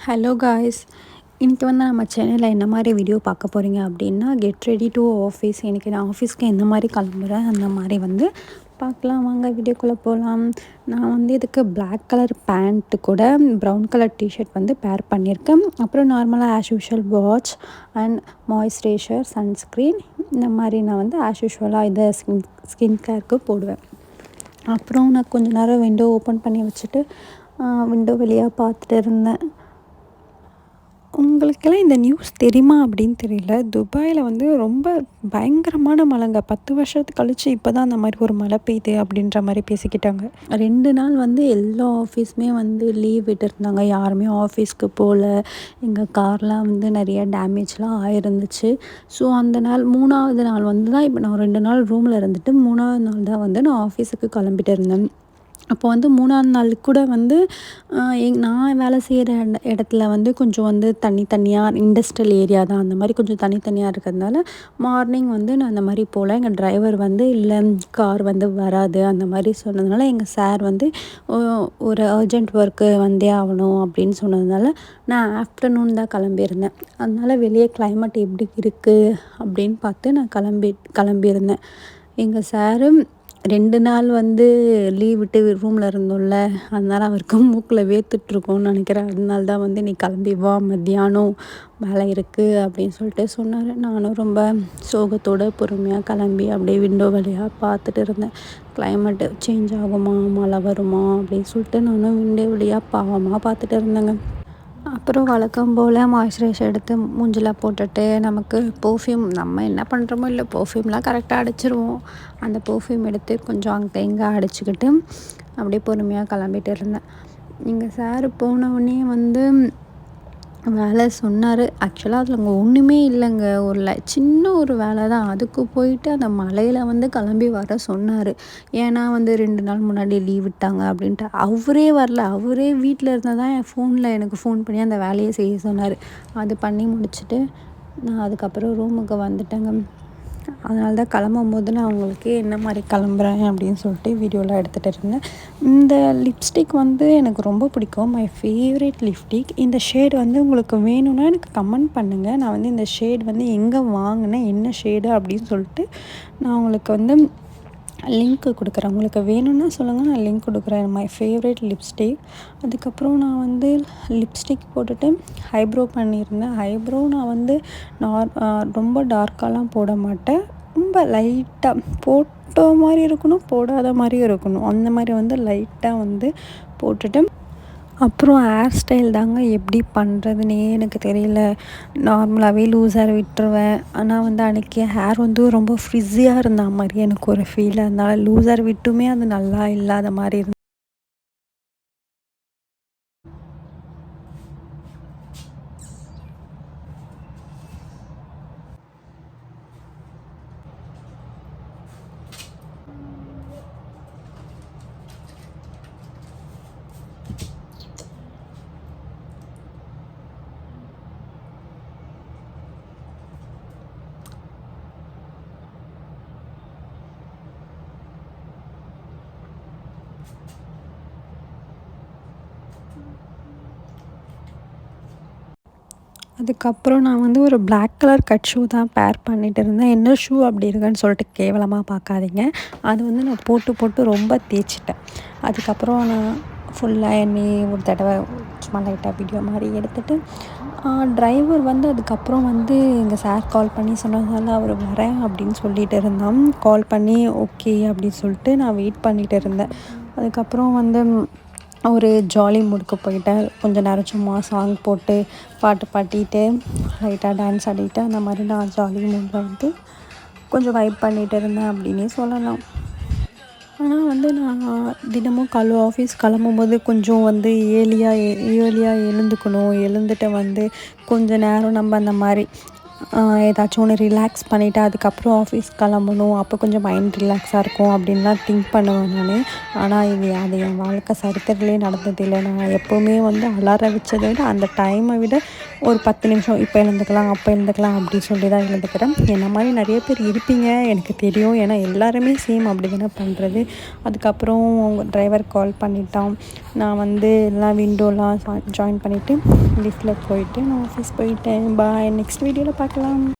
Hello guys, இன்றைக்கி வந்து நம்ம சேனலில் என்ன மாதிரி வீடியோ பார்க்க போகிறீங்க அப்படின்னா, கெட் ரெடி டு ஆஃபீஸ். இன்றைக்கி நான் ஆஃபீஸ்க்கு எந்த மாதிரி கிளம்புறேன் அந்த மாதிரி வந்து பார்க்கலாம். வாங்க வீடியோக்குள்ளே போகலாம். நான் வந்து இதுக்கு பிளாக் கலர் பேண்ட்டு கூட ப்ரௌன் கலர் டிஷர்ட் வந்து பேர் பண்ணியிருக்கேன். அப்புறம் நார்மலாக as usual watch and moisturiser, sunscreen இந்த மாதிரி நான் வந்து ஆஸ் யூஷுவலாக இதை ஸ்கின் கேருக்கு போடுவேன். அப்புறம் நான் கொஞ்ச நேரம் விண்டோ ஓப்பன் பண்ணி வச்சுட்டு விண்டோ வழியாக பார்த்துட்டு இருந்தேன். உங்களுக்கெல்லாம் இந்த நியூஸ் தெரியுமா அப்படின்னு தெரியல. துபாயில் வந்து ரொம்ப பயங்கரமான மழைங்க. 10 வருஷத்துக்கு கழிச்சு இப்போ தான் அந்த மாதிரி ஒரு மழை பெய்யுது அப்படின்ற மாதிரி பேசிக்கிட்டாங்க. 2 நாள் வந்து எல்லா ஆஃபீஸுமே வந்து லீவ் விட்டுருந்தாங்க. யாருமே ஆஃபீஸ்க்கு போகல. எங்கள் கார்லாம் வந்து நிறைய டேமேஜ்லாம் ஆயிருந்துச்சு. ஸோ அந்த நாள் 3வது நாள் வந்து தான் இப்போ நான் 2 நாள் ரூமில் இருந்துட்டு 3வது நாள் தான் வந்து நான் ஆஃபீஸுக்கு கிளம்பிட்டு இருந்தேன். அப்போ வந்து 3வது நாள் கூட வந்து நான் வேலை செய்கிற இடத்துல வந்து கொஞ்சம் வந்து தனியாக இண்டஸ்ட்ரியல் ஏரியா தான். அந்த மாதிரி கொஞ்சம் தனியாக இருக்கிறதுனால மார்னிங் வந்து நான் அந்த மாதிரி போகல. எங்கள் டிரைவர் வந்து இல்லை கார் வந்து வராது அந்த மாதிரி சொன்னதுனால எங்கள் சார் வந்து ஒரு அர்ஜெண்ட் ஒர்க்கு வந்தே ஆகணும் அப்படின்னு சொன்னதுனால நான் ஆஃப்டர்நூன் தான் கிளம்பியிருந்தேன். அதனால் வெளியே கிளைமேட் எப்படி இருக்குது அப்படின்னு பார்த்து நான் கிளம்பியிருந்தேன். எங்கள் சாரு 2 நாள் வந்து லீவ் விட்டு ரூமில் இருந்தோம்ல, அதனால் அவருக்கு மூக்கில் வேர்த்துட்ருக்கும்னு நினைக்கிறேன். அதனால தான் வந்து நீ கிளம்பி வா, மத்தியானம் வேலை இருக்குது அப்படின்னு சொல்லிட்டு சொன்னார். நானும் ரொம்ப சோகத்தோடு பொறுமையாக கிளம்பி அப்படியே விண்டோ வழியாக பார்த்துட்டு இருந்தேன். கிளைமேட்டு சேஞ்ச் ஆகுமா, மழை வருமா அப்படின்னு சொல்லிட்டு நானும் விண்டோ வழியாக பாவமாக பார்த்துட்டு இருந்தேங்க. அப்புறம் வழக்கம் போல் மாய்ஸ்சரைசர் எடுத்து மூஞ்சில் போட்டுட்டு நமக்கு பெர்ஃப்யூம் நம்ம என்ன பண்ணுறோமோ இல்லை பெர்ஃப்யூம்லாம் கரெக்டாக அடிச்சிருவோம். அந்த பெர்ஃப்யூம் எடுத்து கொஞ்சம் அங்கே இங்கே அடிச்சுக்கிட்டு அப்படியே பொறுமையாக கிளம்பிட்டு இருந்தேன். எங்கள் சார் போனவுடனே வந்து வேலை சொன்னார். ஆக்சுவலாக அதில் அங்கே ஒன்றுமே இல்லைங்க. சின்ன ஒரு வேலை தான். அதுக்கு போயிட்டு அந்த மழையில் வந்து கிளம்பி வர சொன்னார். ஏன்னா வந்து 2 நாள் முன்னாடி லீவ் விட்டாங்க அப்படின்ட்டு. அவரே வரல. அவரே வீட்டில் இருந்தால் தான் என் ஃபோனில் எனக்கு ஃபோன் பண்ணி அந்த வேலையை செய்ய சொன்னார். அது பண்ணி முடிச்சுட்டு நான் அதுக்கப்புறம் ரூமுக்கு வந்துட்டேங்க. அதனால தான் கிளம்பும்போது நான் அவங்களுக்கு என்ன மாதிரி கிளம்புறேன் அப்படின்னு சொல்லிட்டு வீடியோலாம் எடுத்துகிட்டு இருந்தேன். இந்த லிப்ஸ்டிக் வந்து எனக்கு ரொம்ப பிடிக்கும். My favourite lipstick. இந்த ஷேடு வந்து உங்களுக்கு வேணும்னா எனக்கு கமெண்ட் பண்ணுங்கள். நான் வந்து இந்த ஷேடு வந்து எங்கே வாங்கினேன், என்ன ஷேடு அப்படின்னு சொல்லிட்டு நான் உங்களுக்கு வந்து லிங்க்கு கொடுக்குறேன். உங்களுக்கு வேணும்னா சொல்லுங்கள், நான் லிங்க் கொடுக்குறேன். My favourite lipstick. அதுக்கப்புறம் நான் வந்து லிப்ஸ்டிக் போட்டுட்டு ஐப்ரோ பண்ணியிருந்தேன். ஐப்ரோ நான் வந்து ரொம்ப டார்க்காலாம் போட மாட்டேன். ரொம்ப லைட்டாக போட்ட மாதிரி இருக்கணும், போடாத மாதிரியும் இருக்கணும். அந்த மாதிரி வந்து லைட்டாக வந்து போட்டுட்டு அப்புறம் ஹேர் ஸ்டைல் தாங்க எப்படி பண்ணுறதுனே எனக்கு தெரியல. நார்மலாகவே லூஸாக விட்டுருவேன். ஆனால் வந்து அன்றைக்கி ஹேர் வந்து ரொம்ப ஃப்ரிஸியாக இருந்த மாதிரி எனக்கு ஒரு ஃபீல். அதனால் லூஸாக விட்டுமே அது நல்லா இல்லாத மாதிரி இருந்தது. அதுக்கப்புறம் நான் வந்து ஒரு பிளாக் கலர் கட் ஷூ தான் பேர் பண்ணிகிட்டு இருந்தேன். என்ன ஷூ அப்படி இருக்குன்னு சொல்லிட்டு கேவலமாக பார்க்காதீங்க. அது வந்து நான் போட்டு ரொம்ப தேய்ச்சிட்டேன். அதுக்கப்புறம் நான் ஃபுல்லாக எண்ணெய் ஒரு தடவை சும்மா லைட்டாக வீடியோ மாதிரி எடுத்துகிட்டு டிரைவர் வந்து அதுக்கப்புறம் வந்து எங்கள் சார் கால் பண்ணி சொன்னதால அவர் வரேன் அப்படின்னு சொல்லிட்டு இருந்தான். கால் பண்ணி ஓகே அப்படின்னு சொல்லிட்டு நான் வெயிட் பண்ணிகிட்டு இருந்தேன். அதுக்கப்புறம் வந்து ஒரு ஜாலி மூடுக்கு போயிட்டேன். கொஞ்ச நேரம் சும்மா சாங் போட்டு பாட்டு பாடிட்டு லைட்டாக டான்ஸ் ஆடிட்டு அந்த மாதிரி நான் ஜாலி மூடில் வந்து கொஞ்சம் வைப் பண்ணிகிட்டு இருந்தேன் அப்படின்னே சொல்லலாம். ஆனால் வந்து நான் தினமும் ஆஃபீஸ் கிளம்பும்போது கொஞ்சம் வந்து ஏர்லியாக எழுந்துட்டு வந்து கொஞ்சம் நேரம் நம்ம அந்த மாதிரி ஏதாச்சும் ஒன்று ரிலாக்ஸ் பண்ணிவிட்டு அதுக்கப்புறம் ஆஃபீஸ் கிளம்பணும். அப்போ கொஞ்சம் மைண்ட் ரிலாக்ஸாக இருக்கும் அப்படின்லாம் திங்க் பண்ணுவேன் நான். ஆனால் அது என் வாழ்க்கை சரித்திரத்திலே நடந்ததில்லை. நான் எப்போவுமே வந்து அலாரம் வச்சதை விட அந்த டைமை விட ஒரு 10 நிமிஷம் இப்போ எழுந்துக்கலாம் அப்போ எழுந்துக்கலாம் அப்படி சொல்லி தான் எழுந்துக்கிறேன். என்ன மாதிரி நிறைய பேர் இருப்பீங்க எனக்கு தெரியும். ஏன்னா எல்லாருமே சேம் அப்படி தானே பண்ணுறது. அதுக்கப்புறம் டிரைவர் கால் பண்ணிட்டான். நான் வந்து எல்லாம் விண்டோலாம் ஜாயின் பண்ணிவிட்டு லிஃப்ட்டில் போயிட்டு நான் ஆஃபீஸ் போயிட்டேன். பாய். நெக்ஸ்ட் வீடியோவில் பார்க்கலாம்.